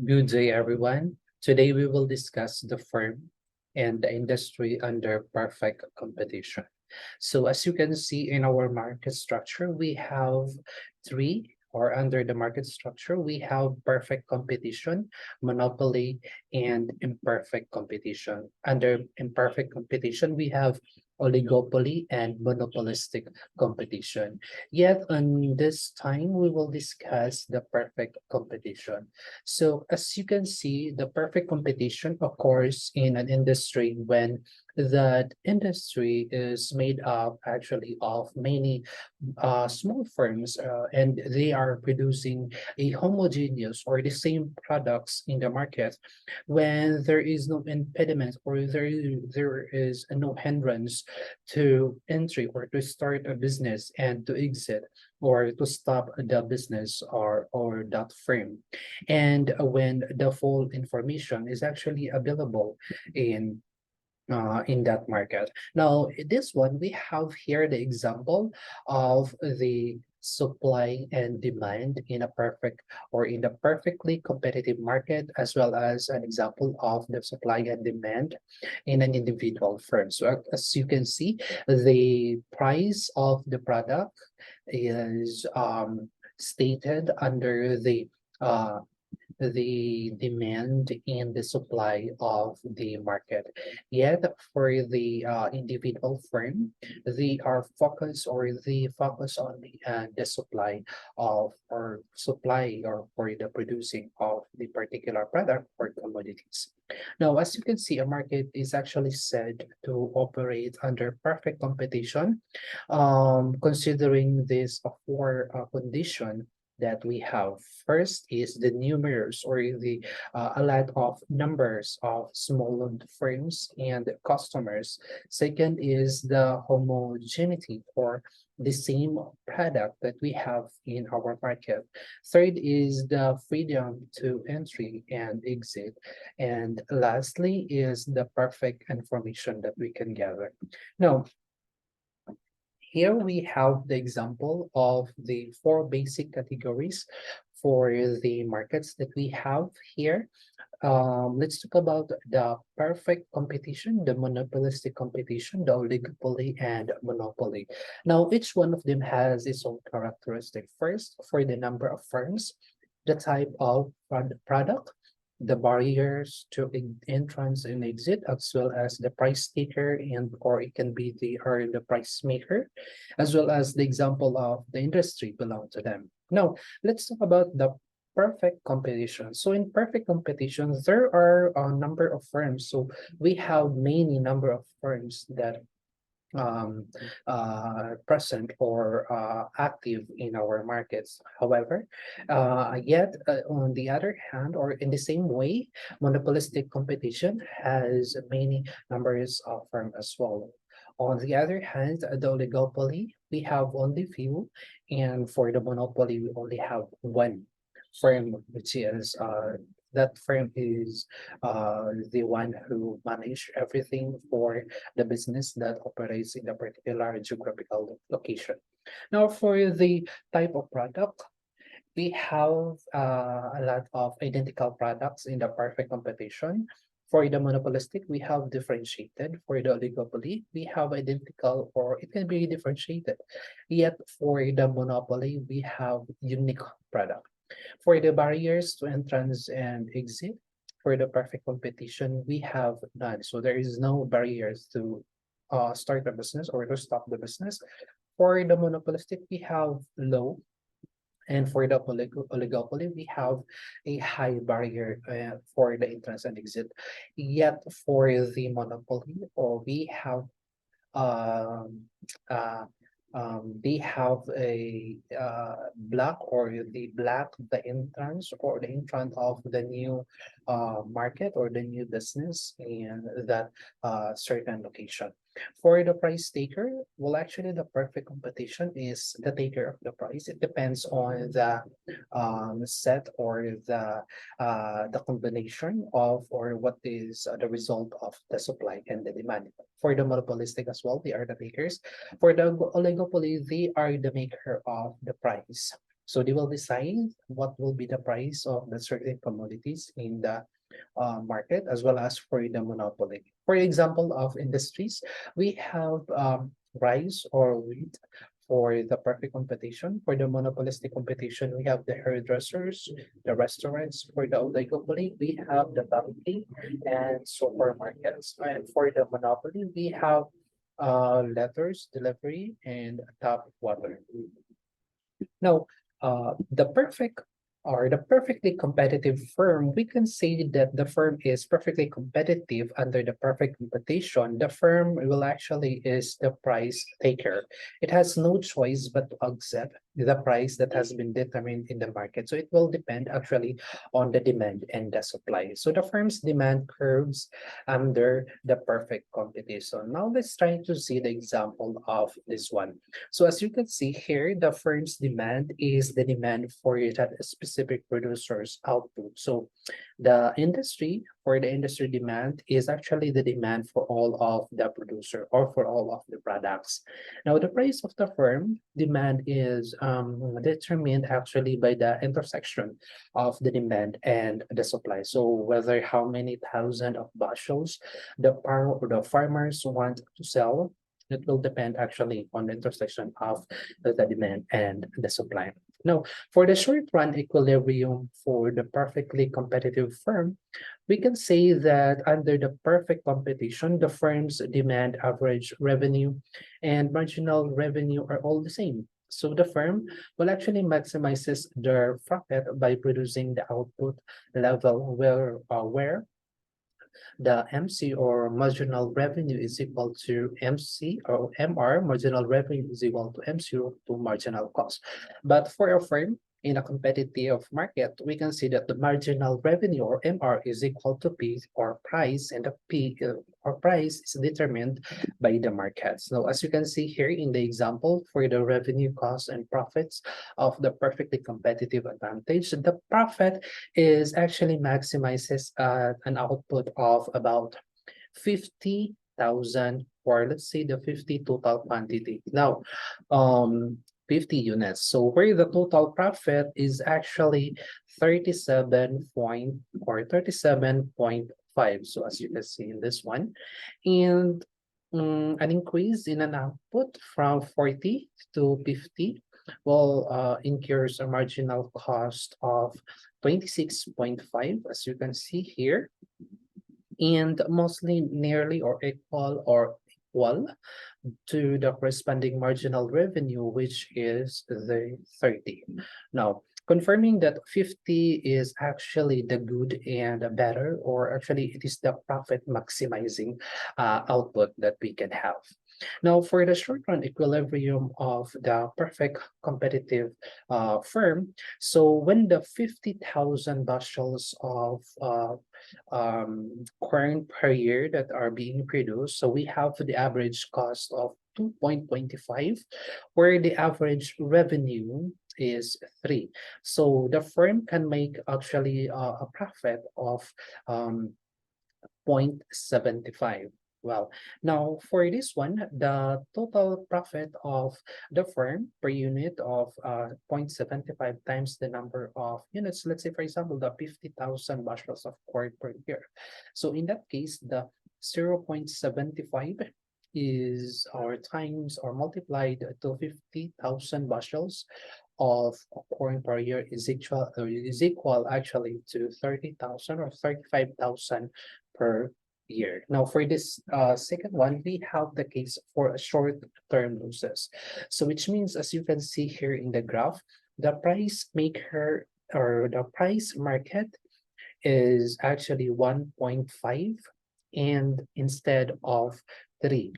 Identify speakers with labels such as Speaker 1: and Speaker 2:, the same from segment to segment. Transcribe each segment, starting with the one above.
Speaker 1: Good day, everyone. Today we will discuss the firm and the industry under perfect competition. So, as you can see in our market structure, we have three, or under the market structure, we have perfect competition, monopoly, and imperfect competition. Under imperfect competition, we have oligopoly and monopolistic competition. Yet, on this time, we will discuss the perfect competition. So as you can see, the perfect competition occurs in an industry when that industry is made up actually of many small firms, and they are producing a homogeneous or the same products in the market when there is no impediment or there is no hindrance to entry or to start a business and to exit or to stop the business or that firm, and when the full information is actually available in that market. Now, this one, we have here the example of the supply and demand in a perfect or in a perfectly competitive market, as well as an example of the supply and demand in an individual firm. So as you can see, the price of the product is stated under uh, the demand and the supply of the market. Yet for the individual firm, they are focused or they focus on the supply of or supply or for the producing of the particular product or commodities. Now, as you can see, a market is actually said to operate under perfect competition, considering this four condition that we have. First is the numerous or the a lot of numbers of small firms and customers. Second is the homogeneity or the same product that we have in our market. Third is the freedom to entry and exit. And lastly is the perfect information that we can gather. Now, here we have the example of the four basic categories for the markets that we have here. Let's talk about the perfect competition, the monopolistic competition, the oligopoly, and monopoly. Now, each one of them has its own characteristic. First, for the number of firms, the type of product, the barriers to entrance and exit, as well as the price taker and or it can be the price maker, as well as the example of the industry belong to them. Now, let's talk about the perfect competition. So in perfect competition, there are a number of firms. So we have many number of firms that um, present or active in our markets. However, yet on the other hand, or in the same way, monopolistic competition has many numbers of firms as well. On the other hand, the oligopoly, we have only few, and for the monopoly, we only have one firm, which is that firm is the one who manage everything for the business that operates in a particular geographical location. Now, for the type of product, we have a lot of identical products in the perfect competition. For the monopolistic, we have differentiated. For the oligopoly, we have identical or it can be differentiated. Yet for the monopoly, we have unique product. For the barriers to entrance and exit, for the perfect competition, we have none. So there is no barriers to start a business or to stop the business. For the monopolistic, we have low, and for the oligopoly, we have a high barrier for the entrance and exit. Yet for the monopoly, or we have um, uh, they have a block or the black the entrance or the in front of the new market or the new business in that certain location. For the price taker, well, actually, the perfect competition is the taker of the price. It depends on the set or the combination of or what is the result of the supply and the demand. For the monopolistic as well, they are the takers. For the oligopoly, they are the maker of the price. So they will decide what will be the price of the certain commodities in the market, as well as for the monopoly. For example of industries, we have rice or wheat for the perfect competition. For the monopolistic competition, we have the hairdressers, the restaurants. For the oligopoly, we have the banking and supermarkets. And for the monopoly, we have letters, delivery, and tap water. Now, the perfect or the perfectly competitive firm, we can say that the firm is perfectly competitive under the perfect competition. The firm will actually is the price taker. It has no choice but to accept the price that has been determined in the market. So it will depend actually on the demand and the supply. So the firm's demand curves under the perfect competition. Now let's try to see the example of this one. So as you can see here, the firm's demand is the demand for that specific producer's output. So the industry for the industry demand is actually the demand for all of the producer or for all of the products. Now the price of the firm demand is determined actually by the intersection of the demand and the supply. So whether how many thousand of bushels the farmers want to sell, it will depend actually on the intersection of the demand and the supply. Now, for the short run equilibrium for the perfectly competitive firm, we can say that under the perfect competition, the firm's demand, average revenue, and marginal revenue are all the same. So the firm will actually maximizes their profit by producing the output level where the MC or marginal revenue is equal to MC or MR, marginal revenue is equal to M0 to marginal cost. But for a firm in a competitive market, we can see that the marginal revenue or MR is equal to P or price, and the P or price is determined by the market. So as you can see here in the example for the revenue, cost, and profits of the perfectly competitive advantage, the profit is actually maximizes an output of about 50,000, or let's say the 50 total quantity. Now, 50 units. So where the total profit is actually 37 point or 37.5. So as you can see in this one, and an increase in an output from 40 to 50 will incurs a marginal cost of 26.5, as you can see here, and mostly nearly or equal to the corresponding marginal revenue, which is the 30. Now, confirming that 50 is actually the good and the better, or actually it is the profit maximizing output that we can have. Now, for the short run equilibrium of the perfect competitive firm, so when the 50,000 bushels of corn per year that are being produced, so we have the average cost of 2.25, where the average revenue is 3. So the firm can make actually a profit of 0.75. Well, now for this one, the total profit of the firm per unit of 0.75 times the number of units, let's say for example, the 50,000 bushels of corn per year. So in that case, the 0.75 is our times or multiplied to 50,000 bushels of corn per year is equal actually to 30,000 or 35,000 per year. Now, for this second one, we have the case for a short-term losses. So which means, as you can see here in the graph, the price maker or the price market is actually 1.5 and instead of 3.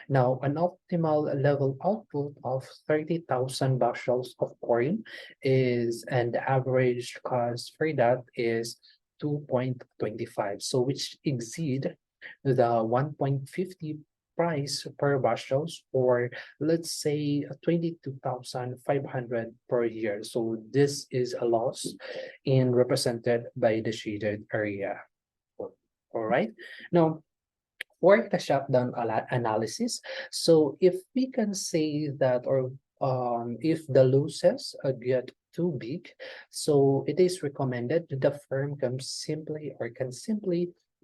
Speaker 1: Now, an optimal level output of 30,000 bushels of corn is, and the average cost for that is 2.25. So which exceed the 1.50 price per bushels, or let's say 22,500 per year. So this is a loss and represented by the shaded area. All right. Now, for the shutdown analysis, so if we can say that, or if the losses get too big, so it is recommended that the firm can simply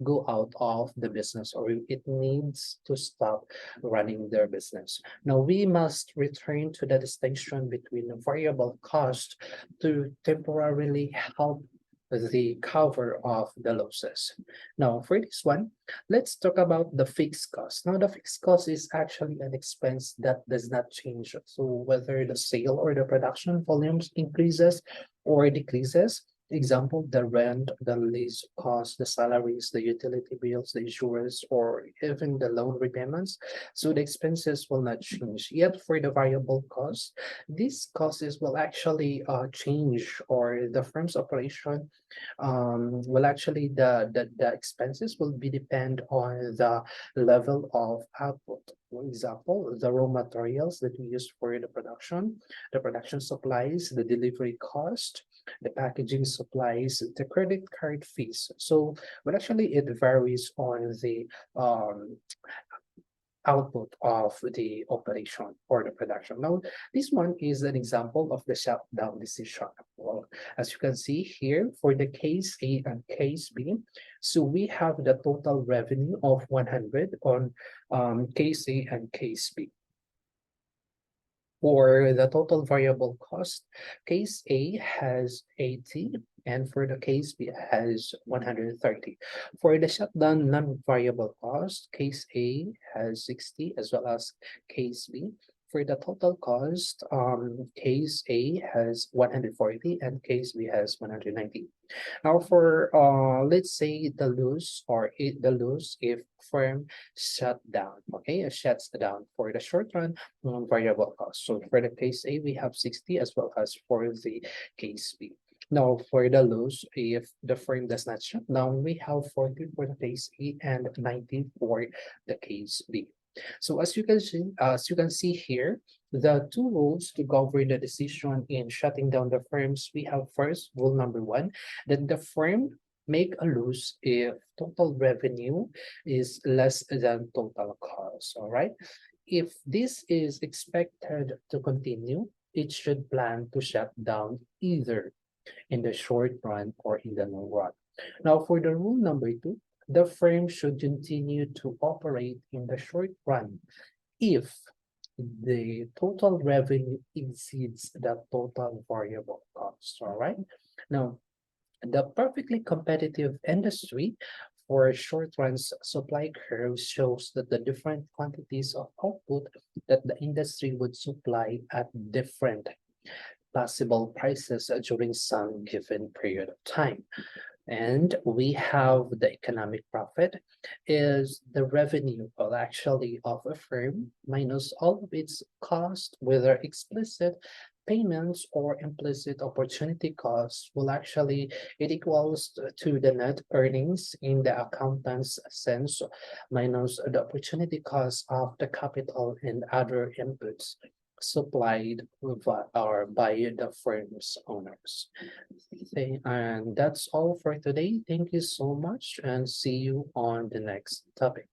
Speaker 1: go out of the business, or it needs to stop running their business. Now we must return to the distinction between the variable cost to temporarily help the cover of the losses. Now for this one, let's talk about the fixed cost. Now the fixed cost is actually an expense that does not change. So whether the sale or the production volumes increases or decreases, example, the rent, the lease cost, the salaries, the utility bills, the insurance, or even the loan repayments. So the expenses will not change. Yet for the variable cost, these costs will actually change, or the firm's operation will actually the expenses will be depend on the level of output. For example, the raw materials that we use for the production supplies, the delivery cost, the packaging supplies, the credit card fees. So, but actually it varies on the um, output of the operation or the production. Now, this one is an example of the shutdown decision. Well, as you can see here, for the case A and case B, so we have the total revenue of 100 on case A and case B. For the total variable cost, case A has 80, and for the case B has 130. For the shutdown non-variable cost, case A has 60 as well as case B. For the total cost, case A has 140 and case B has 190. Now for let's say the loss if firm shut down, okay, it shuts down for the short run variable cost. So for the case A, we have 60 as well as for the case B. Now for the loss, if the firm does not shut down, we have 40 for the case A and 90 for the case B. So as you can see here, the two rules to govern the decision in shutting down the firms, we have first rule number one, that the firm make a loss if total revenue is less than total cost. All right. If this is expected to continue, it should plan to shut down either in the short run or in the long run. Now, for the rule number two, the firm should continue to operate in the short run if the total revenue exceeds the total variable cost. All right. Now, the perfectly competitive industry for short runs supply curve shows that the different quantities of output that the industry would supply at different possible prices during some given period of time. And we have the economic profit is the revenue, well, actually of a firm minus all of its cost, whether explicit payments or implicit opportunity costs will actually, it equals to the net earnings in the accountant's sense minus the opportunity cost of the capital and other inputs supplied or by the firm's owners. And that's all for today. Thank you so much and see you on the next topic.